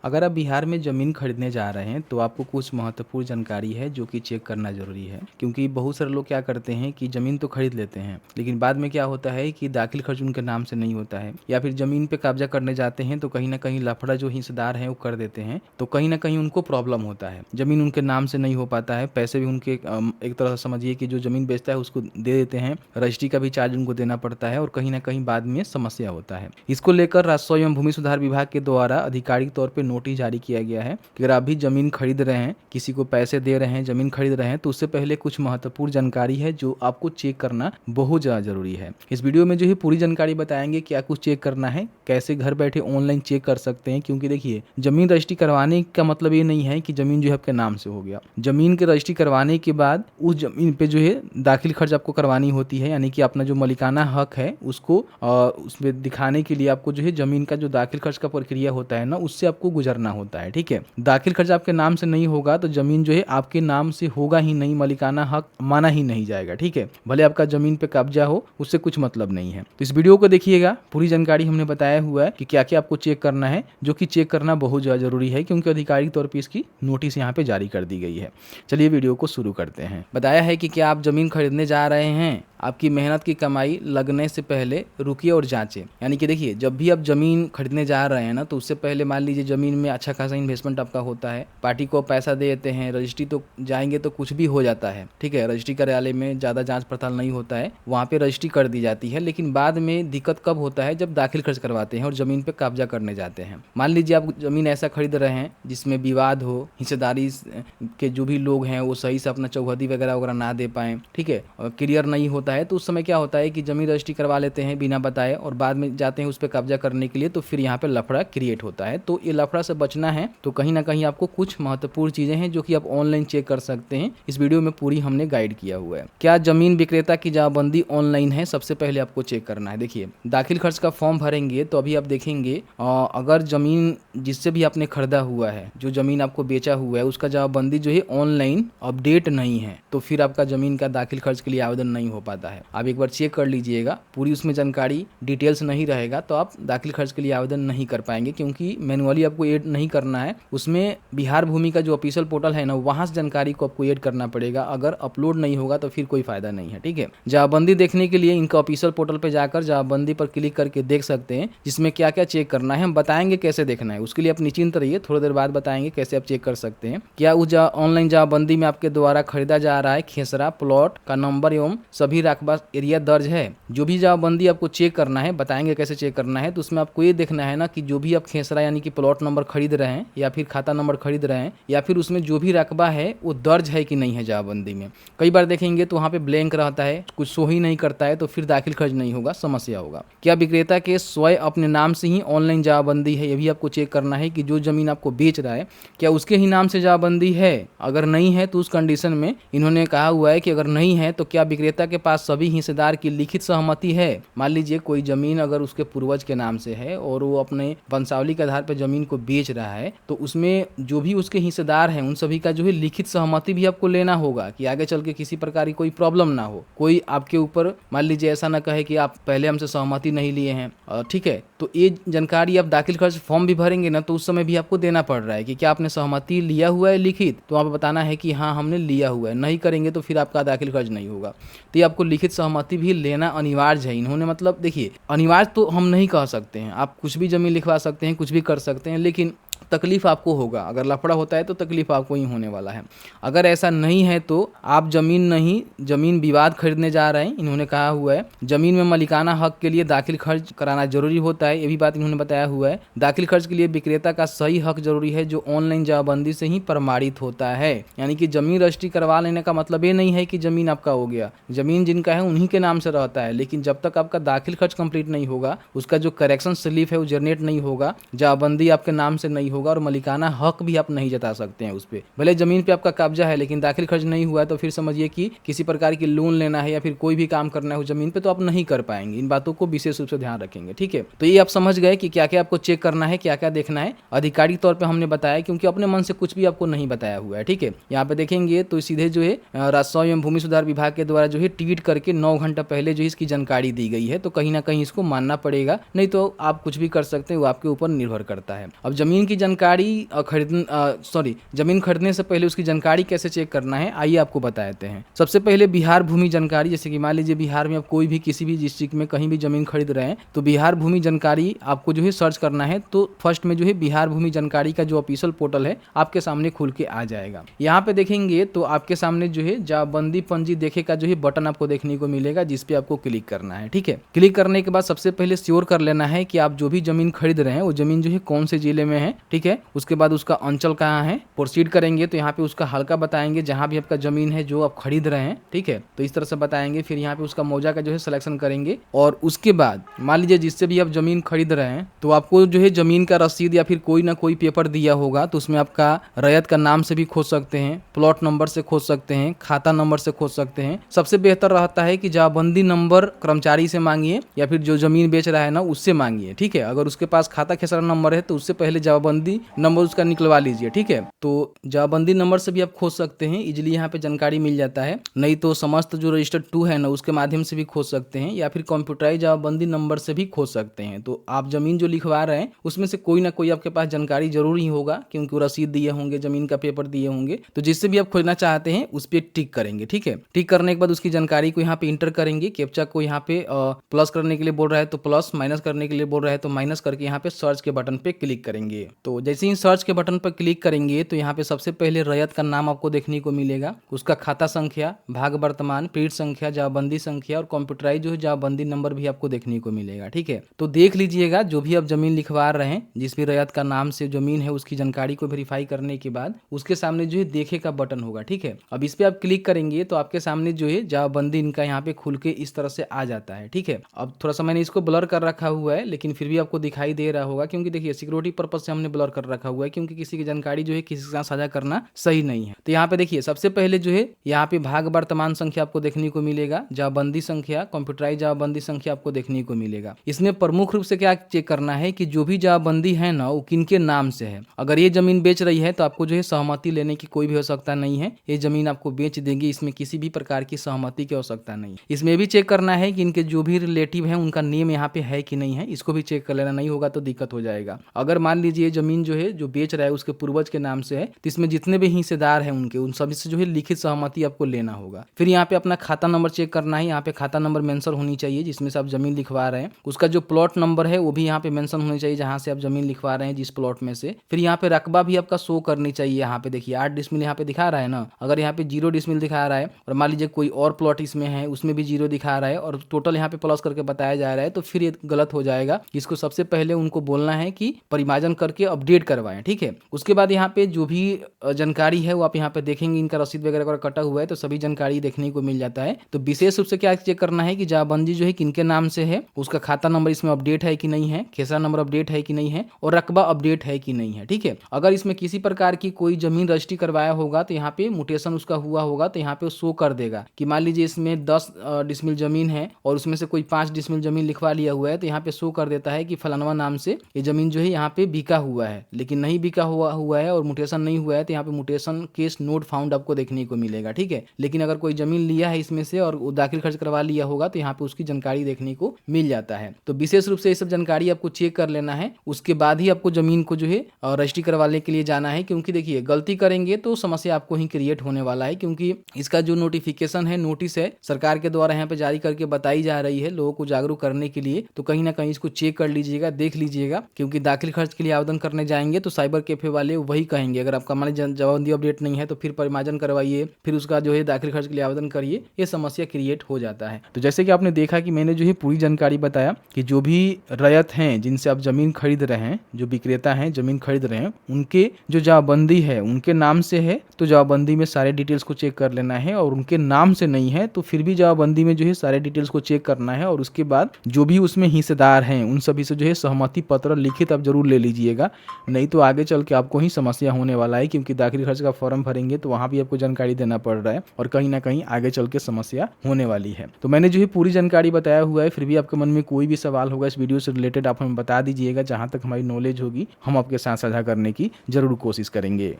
अगर आप बिहार में ज़मीन खरीदने जा रहे हैं तो आपको कुछ महत्वपूर्ण जानकारी है जो कि चेक करना ज़रूरी है, क्योंकि बहुत सारे लोग क्या करते हैं कि ज़मीन तो खरीद लेते हैं लेकिन बाद में क्या होता है कि दाखिल खर्च उनके नाम से नहीं होता है, या फिर ज़मीन पे कब्जा करने जाते हैं तो कहीं ना कहीं लफड़ा जो हिस्सेदार हैं वो कर देते हैं, तो कहीं ना कहीं उनको प्रॉब्लम होता है। ज़मीन उनके नाम से नहीं हो पाता है, पैसे भी उनके एक तरह से समझिए कि जो ज़मीन बेचता है उसको दे देते हैं, रजिस्ट्री का भी चार्ज उनको देना पड़ता है और कहीं ना कहीं बाद में समस्या होता है। इसको लेकर राजस्व एवं भूमि सुधार विभाग के द्वारा आधिकारिक तौर पर नोटिस जारी किया गया है कि अगर आप भी ज़मीन खरीद रहे हैं, किसी को पैसे दे रहे हैं, ज़मीन खरीद रहे हैं, तो उससे पहले कुछ महत्वपूर्ण जानकारी है जो आपको चेक करना बहुत ज़्यादा ज़रूरी है। इस वीडियो में जो है पूरी जानकारी बताएंगे क्या कुछ चेक करना है, कैसे घर बैठे ऑनलाइन चेक कर सकते हैं, क्योंकि देखिए ज़मीन रजिस्ट्री करवाने का मतलब ये नहीं है कि ज़मीन जो है आपके नाम से हो गया। ज़मीन के रजिस्ट्री करवाने के बाद उस ज़मीन पे जो है दाखिल खर्च आपको करवानी होती है, यानी कि अपना जो मलिकाना हक है उसको उसमें दिखाने के लिए आपको जो है ज़मीन का जो दाखिल खर्च का प्रक्रिया होता है ना, उससे आपको गुजरना होता है। ठीक है, दाखिल खर्च आपके नाम से नहीं होगा तो ज़मीन जो है आपके नाम से होगा ही नहीं, मलिकाना हक माना ही नहीं जाएगा। ठीक है, भले आपका ज़मीन पे कब्जा हो, उससे कुछ मतलब नहीं है। तो इस वीडियो को देखिएगा, पूरी जानकारी हमने बताया हुआ है कि क्या क्या आपको चेक करना है, जो कि चेक करना बहुत ज़्यादा जरूरी है क्योंकि आधिकारिक तौर पर इसकी नोटिस यहाँ पे जारी कर दी गई है। चलिए वीडियो को शुरू करते हैं। बताया है कि क्या आप ज़मीन खरीदने जा रहे हैं, आपकी मेहनत की कमाई लगने से पहले रुकिए और जांचें। यानी कि देखिए जब भी आप ज़मीन खरीदने जा रहे हैं ना, तो उससे पहले मान लीजिए ज़मीन में अच्छा खासा इन्वेस्टमेंट आपका होता है, पार्टी को पैसा दे देते हैं, रजिस्ट्री तो जाएंगे तो कुछ भी हो जाता है। ठीक है, रजिस्ट्री कार्यालय में ज़्यादा जांच पड़ताल नहीं होता है, वहाँ पे रजिस्ट्री कर दी जाती है, लेकिन बाद में दिक्कत कब होता है, जब दाखिल खर्च करवाते हैं और ज़मीन पर कब्जा करने जाते हैं। मान लीजिए आप ज़मीन ऐसा खरीद रहे हैं जिसमें विवाद हो, हिस्सेदारी के जो भी लोग हैं वो सही से अपना चौहदी वगैरह ना दे पाएँ, ठीक है, क्लियर नहीं होता है, तो उस समय क्या होता है कि ज़मीन रजिस्ट्री करवा लेते हैं बिना बताए और बाद में जाते हैं उस पर कब्जा करने के लिए, तो फिर यहाँ पे लफड़ा क्रिएट होता है। तो ये लफड़ा से बचना है तो कहीं ना कहीं आपको कुछ महत्वपूर्ण चीज़ें हैं जो कि आप ऑनलाइन चेक कर सकते हैं। इस वीडियो में पूरी हमने गाइड किया हुआ है। क्या ज़मीन विक्रेता की जमाबंदी ऑनलाइन है, सबसे पहले आपको चेक करना है। देखिए दाखिल खर्च का फॉर्म भरेंगे तो अभी आप देखेंगे अगर ज़मीन जिससे भी आपने खरीदा हुआ है, जो ज़मीन आपको बेचा हुआ है, उसका जमाबंदी जो है ऑनलाइन अपडेट नहीं है, तो फिर आपका ज़मीन का दाखिल खर्च के लिए आवेदन नहीं हो पाता है। आप एक बार चेक कर लीजिएगा, पूरी उसमें जानकारी डिटेल्स नहीं रहेगा तो आप दाखिल खर्च के लिए आवेदन नहीं कर पाएंगे, क्योंकि मैनुअली आपको ऐड नहीं करना है, उसमें बिहार भूमि का जो ऑफिशियल पोर्टल है ना, वहाँ से जानकारी को आपको ऐड करना पड़ेगा। अगर अपलोड नहीं होगा तो फिर कोई फायदा नहीं है। ठीक है, जमाबंदी देखने के लिए इनका ऑफिशियल पोर्टल पर जाकर जमाबंदी पर क्लिक करके देख सकते हैं, जिसमें क्या क्या चेक करना है हम बताएंगे कैसे देखना है। उसके लिए आप निश्चिंत रहिए, थोड़ी देर बाद बताएंगे कैसे आप चेक कर सकते हैं। क्या उस ऑनलाइन जमाबंदी में आपके द्वारा खरीदा जा रहा है खेसरा प्लॉट का नंबर एवं सभी रकबा एरिया दर्ज है। जो भी जमाबंदी आपको चेक करना है, बताएंगे कैसे चेक करना है। तो उसमें आपको ये देखना है ना कि जो भी आप खेसरा यानी कि प्लॉट नंबर खरीद रहे हैं या फिर खाता नंबर खरीद रहे हैं, या फिर उसमें जो भी रकबा है वो दर्ज है कि नहीं है जमाबंदी में। कई बार देखेंगे तो वहाँ पे ब्लैंक रहता है, कुछ शो ही नहीं करता है, तो फिर दाखिल खर्च नहीं होगा, समस्या होगा। क्या विक्रेता के स्वयं अपने नाम से ही ऑनलाइन जमाबंदी है, ये भी आपको चेक करना है कि जो जमीन आपको बेच रहा है क्या उसके ही नाम से जमाबंदी है। अगर नहीं है तो उस कंडीशन में इन्होंने कहा हुआ है कि अगर नहीं है तो क्या विक्रेता के पास सभी हिस्सेदार की लिखित सहमति है। मान लीजिए कोई जमीन अगर उसके पूर्वज के नाम से है और वो अपने वंशावली के आधार पर जमीन को बेच रहा है, तो उसमें जो भी उसके हिस्सेदार हैं उन सभी का जो है लिखित सहमति भी आपको लेना होगा कि आगे चल के किसी प्रकार की कोई प्रॉब्लम ना हो, कोई आपके ऊपर मान लीजिए ऐसा ना कहे कि आप पहले हमसे सहमति नहीं लिए हैं। ठीक है, तो ये जानकारी आप दाखिल खर्च फॉर्म भी भरेंगे ना, तो उस समय भी आपको देना पड़ रहा है कि क्या आपने सहमति लिया हुआ है लिखित, तो आप बताना है कि हाँ हमने लिया हुआ है। नहीं करेंगे तो फिर आपका दाखिल खर्च नहीं होगा। तो ये आपको लिखित सहमति भी लेना अनिवार्य है। इन्होंने मतलब देखिए अनिवार्य तो हम नहीं कह सकते हैं, आप कुछ भी जमीन लिखवा सकते हैं, कुछ भी कर सकते हैं, लेकिन तकलीफ आपको होगा। अगर लफड़ा होता है तो तकलीफ आपको ही होने वाला है। अगर ऐसा नहीं है तो आप जमीन नहीं, जमीन विवाद खरीदने जा रहे हैं, इन्होंने कहा हुआ है जमीन में मालिकाना हक के लिए दाखिल खर्च कराना जरूरी होता है, ये भी बात इन्होंने बताया हुआ है। दाखिल खर्च के लिए विक्रेता का सही हक जरूरी है जो ऑनलाइन जमाबंदी से ही प्रमाणित होता है। यानी कि जमीन रजिस्ट्री करवा लेने का मतलब ये नहीं है कि जमीन आपका हो गया, जमीन जिनका है उन्हीं के नाम से रहता है, लेकिन जब तक आपका दाखिल खर्च कंप्लीट नहीं होगा, उसका जो करेक्शन स्लिप है वो जनरेट नहीं होगा, जमाबंदी आपके नाम से नहीं होगा और मलिकाना हक भी आप नहीं जता सकते हैं उस पर। भले जमीन पे आपका कब्जा है लेकिन दाखिल खर्च नहीं हुआ है, तो फिर समझिए कि किसी प्रकार की लोन लेना है या फिर कोई भी काम करना है उस जमीन पे तो आप नहीं कर पाएंगे। इन बातों को विशेष रूप से ध्यान रखेंगे। ठीक है, तो ये आप समझ गए कि क्या क्या आपको चेक करना है, क्या क्या देखना है। आधिकारिक तौर पर हमने बताया, क्योंकि अपने मन से कुछ भी आपको नहीं बताया हुआ है। ठीक है, यहाँ पे देखेंगे तो सीधे जो है राजस्व एवं भूमि सुधार विभाग के द्वारा जो है ट्वीट करके 9 घंटा पहले जो इसकी जानकारी दी गई है, तो कहीं ना कहीं इसको मानना पड़ेगा, नहीं तो आप कुछ भी कर सकते हैं, वो आपके ऊपर निर्भर करता है। अब जमीन की जानकारी जमीन खरीदने से पहले उसकी जानकारी कैसे चेक करना है, आइए आपको बता देते हैं। सबसे पहले बिहार भूमि जानकारी, जैसे कि मान लीजिए बिहार में आप कोई भी किसी भी डिस्ट्रिक्ट में कहीं भी जमीन खरीद रहे हैं तो बिहार भूमि जानकारी आपको जो है सर्च करना है। तो फर्स्ट में जो है बिहार भूमि जानकारी का जो ऑफिशियल पोर्टल है आपके सामने खुल के आ जाएगा। यहाँ पे देखेंगे तो आपके सामने जो है जमाबंदी पंजी देखे का जो है बटन आपको देखने को मिलेगा, जिसपे आपको क्लिक करना है। ठीक है, क्लिक करने के बाद सबसे पहले श्योर कर लेना है कि आप जो भी जमीन खरीद रहे हैं वो जमीन जो है कौन से जिले में है। ठीक है, उसके बाद उसका अंचल कहाँ है। प्रोसीड करेंगे तो यहाँ पे उसका हल्का बताएंगे जहाँ भी आपका जमीन है जो आप खरीद रहे हैं। ठीक है, तो इस तरह से बताएंगे। फिर यहाँ पे उसका मौजा का जो है सिलेक्शन करेंगे और उसके बाद मान लीजिए जिससे भी आप जमीन खरीद रहे हैं तो आपको जो है जमीन का रसीद या फिर कोई ना कोई पेपर दिया होगा, तो उसमें आपका रैयत का नाम से भी खोज सकते हैं, प्लॉट नंबर से खोज सकते हैं, खाता नंबर से खोज सकते हैं। सबसे बेहतर रहता है कि जमाबंदी नंबर कर्मचारी से मांगिए या फिर जो जमीन बेच रहा है ना उससे मांगिए। ठीक है, अगर उसके पास खाता खेसरा नंबर है तो उससे पहले जमाबंदी नंबर उसका निकलवा लीजिए। ठीक है, तो जमाबंदी नंबर से भी आप खोज सकते हैं, इजिली यहाँ पे जानकारी मिल जाता है। नहीं तो समस्त जो रजिस्टर्ड 2 है ना उसके माध्यम से भी खोज सकते हैं या फिर कंप्यूटराइज जमाबंदी नंबर से भी खोज सकते हैं। तो आप जमीन जो लिखवा रहे हैं उसमें से कोई ना कोई आपके पास जानकारी जरूर ही होगा, क्योंकि वो रसीद दिए होंगे, जमीन का पेपर दिए होंगे। तो जिससे भी आप खोजना चाहते हैं उस पर टिक करेंगे। ठीक है, टिक करने के बाद उसकी जानकारी को यहाँ पे इंटर करेंगे। कैप्चा को यहाँ पे प्लस करने के लिए बोल रहा है तो प्लस, माइनस करने के लिए बोल रहा है तो माइनस करके यहाँ पे सर्च के बटन पे क्लिक करेंगे। तो जैसे ही सर्च के बटन पर क्लिक करेंगे तो यहाँ पे सबसे पहले रैयत का नाम आपको देखने को मिलेगा, उसका खाता संख्या, भाग वर्तमान, पीठ संख्या, जमाबंदी संख्या और कंप्यूटराइज जो है जमाबंदी नंबर भी आपको देखने को मिलेगा। ठीक है, तो देख लीजिएगा जो भी आप जमीन लिखवा रहे हैं जिस भी रैयत का नाम से जमीन है उसकी जानकारी को वेरीफाई करने के बाद उसके सामने जो है देखे का बटन होगा। ठीक है, अब इस पे आप क्लिक करेंगे तो आपके सामने जो है जमाबंदी इनका यहाँ पे खुल के इस तरह से आ जाता है। ठीक है, अब थोड़ा सा मैंने इसको ब्लर कर रखा हुआ है लेकिन फिर भी आपको दिखाई दे रहा होगा, क्योंकि देखिए सिक्योरिटी पर्पज से हमने ब्लर कर रखा हुआ है, क्योंकि किसी की जानकारी जो है किसी के साथ साझा करना सही नहीं है। तो यहाँ पे देखिए सबसे पहले जो है यहाँ पे भाग वर्तमान संख्या आपको देखने को मिलेगा, जमाबंदी संख्या, कंप्यूटराइज जमाबंदी संख्या आपको देखने को मिलेगा। इसमें प्रमुख रूप से क्या चेक करना है कि जो भी जमाबंदी है ना वो किनके नाम से है। अगर ये जमीन बेच रही है तो आपको जो है सहमति लेने की कोई भी आवश्यकता नहीं है, ये जमीन आपको बेच देंगे, इसमें किसी भी प्रकार की सहमति की आवश्यकता नहीं। इसमें भी चेक करना है कि इनके जो भी रिलेटिव है उनका नेम यहाँ पे है कि नहीं है, इसको भी चेक कर लेना, नहीं होगा तो दिक्कत हो जाएगा। अगर मान लीजिए जमीन जो है जो बेच रहा है उसके पूर्वज के नाम से है तो इसमें जितने भी हिस्सेदार हैं उनके उन सभी से जो है लिखित सहमति आपको लेना होगा। फिर यहाँ पे अपना खाता नंबर चेक करना है, यहाँ पे खाता नंबर मेंशन होनी चाहिए जिसमें से आप जमीन लिखवा रहे हैं, उसका जो प्लॉट नंबर है वो भी यहाँ पे मेंशन होनी चाहिए जहाँ से आप जमीन लिखवा रहे हैं जिस प्लॉट में से। फिर यहाँ पे रकबा भी आपका शो करनी चाहिए। यहाँ पे देखिए 8 डिसमिल यहाँ पे दिखा रहा है ना, अगर यहाँ पे 0 डिसमिल दिखा रहा है और मान लीजिए कोई और प्लॉट इसमें है उसमें भी 0 दिखा रहा है और टोटल यहाँ पे प्लस करके बताया जा रहा है तो फिर ये गलत हो जाएगा। इसको सबसे पहले उनको बोलना है कि परिमार्जन करके अपडेट करवाएं। ठीक है, उसके बाद यहाँ पे जो भी जानकारी है वो आप यहाँ पे देखेंगे, इनका रसीद वगैरह कटा हुआ है तो सभी जानकारी देखने को मिल जाता है। तो विशेष रूप से क्या चेक करना है कि जमाबंदी जो है किनके नाम से है, उसका खाता नंबर इसमें अपडेट है कि नहीं है, खेसरा नंबर अपडेट है कि नहीं है और रकबा अपडेट है कि नहीं है। ठीक है, अगर इसमें किसी प्रकार की कोई जमीन रजिस्ट्री करवाया होगा तो यहाँ पे म्यूटेशन उसका हुआ होगा तो यहाँ पे शो कर देगा कि मान लीजिए इसमें 10 डिसमिल जमीन है और उसमें से कोई 5 डिसमिल जमीन लिखवा लिया हुआ है तो यहाँ पे शो कर देता है कि फलानवा नाम से ये जमीन जो है यहाँ पे बिका हुआ है, लेकिन नहीं बिका हुआ है और म्यूटेशन नहीं हुआ है तो यहाँ पे म्यूटेशन केस नोट फाउंड आपको देखने को मिलेगा। ठीक है, लेकिन अगर कोई जमीन लिया है इसमें से और वो दाखिल खर्च करवा लिया होगा तो यहाँ पे उसकी जानकारी देखने को मिल जाता है। तो विशेष रूप से ये सब जानकारी आपको चेक कर लेना है, उसके बाद ही आपको जमीन को जो है रजिस्ट्री करवाने के लिए जाना है, क्योंकि देखिए गलती करेंगे तो समस्या आपको ही क्रिएट होने वाला है, क्योंकि इसका जो नोटिफिकेशन है, नोटिस है सरकार के द्वारा यहाँ पे जारी करके बताई जा रही है लोगों को जागरूक करने के लिए। तो कहीं ना कहीं इसको चेक कर लीजिएगा, देख लीजिएगा, क्योंकि दाखिल खर्च के लिए आवेदन करने जाएंगे तो साइबर कैफे वाले वही कहेंगे अगर आपका मान जमाबंदी अपडेट नहीं है तो फिर परिमार्जन करवाइए, फिर उसका जो है दाखिल खर्च के लिए आवेदन करिए, ये समस्या क्रिएट हो जाता है। तो जैसे कि आपने देखा कि मैंने जो है पूरी जानकारी बताया कि जो भी रैयत हैं जिनसे आप जमीन खरीद रहे हैं, जो विक्रेता हैं जमीन खरीद रहे हैं, उनके जो जमाबंदी है उनके नाम से है तो जमाबंदी में सारे डिटेल्स को चेक कर लेना है, और उनके नाम से नहीं है तो फिर भी जमाबंदी में जो है सारे डिटेल्स को चेक करना है, और उसके बाद जो भी उसमें हिस्सेदार हैं उन सभी से जो है सहमति पत्र लिखित आप जरूर ले लीजिएगा, नहीं तो आगे चल के आपको ही समस्या होने वाला है, क्योंकि दाखिल खर्च का फॉर्म भरेंगे तो वहाँ भी आपको जानकारी देना पड़ रहा है और कहीं ना कहीं आगे चल के समस्या होने वाली है। तो मैंने जो है पूरी जानकारी बताया हुआ है, फिर भी आपके मन में कोई भी सवाल होगा इस वीडियो से रिलेटेड आप हमें बता दीजिएगा, जहाँ तक हमारी नॉलेज होगी हम आपके साथ साझा करने की जरूर कोशिश करेंगे।